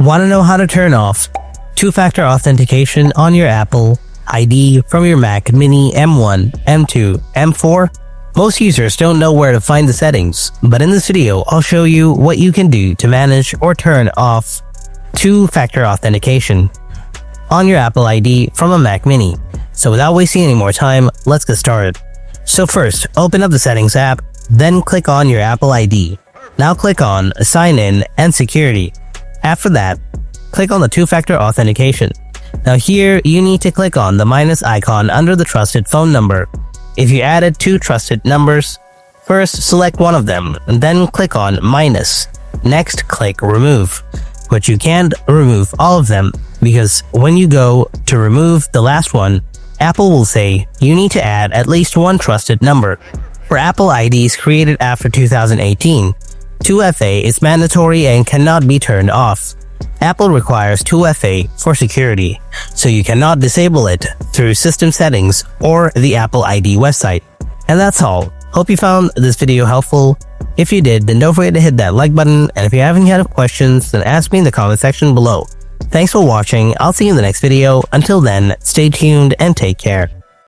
Want to know how to turn off two-factor authentication on your Apple ID from your Mac Mini M1, M2, M4? Most users don't know where to find the settings, but in this video, I'll show you what you can do to manage or turn off two-factor authentication on your Apple ID from a Mac Mini. So without wasting any more time, let's get started. So first, open up the Settings app, then click on your Apple ID. Now click on Sign In and Security. After that, click on the two-factor authentication. Now here, you need to click on the minus icon under the trusted phone number. If you added two trusted numbers, first select one of them, and then click on minus. Next, click Remove. But you can't remove all of them, because when you go to remove the last one, Apple will say you need to add at least one trusted number. For Apple IDs created after 2018, 2FA is mandatory and cannot be turned off. Apple requires 2FA for security, so you cannot disable it through system settings or the Apple ID website. And that's all. Hope you found this video helpful. If you did, then don't forget to hit that like button, and if you have any other questions, then ask me in the comment section below. Thanks for watching. I'll see you in the next video. Until then, stay tuned and take care.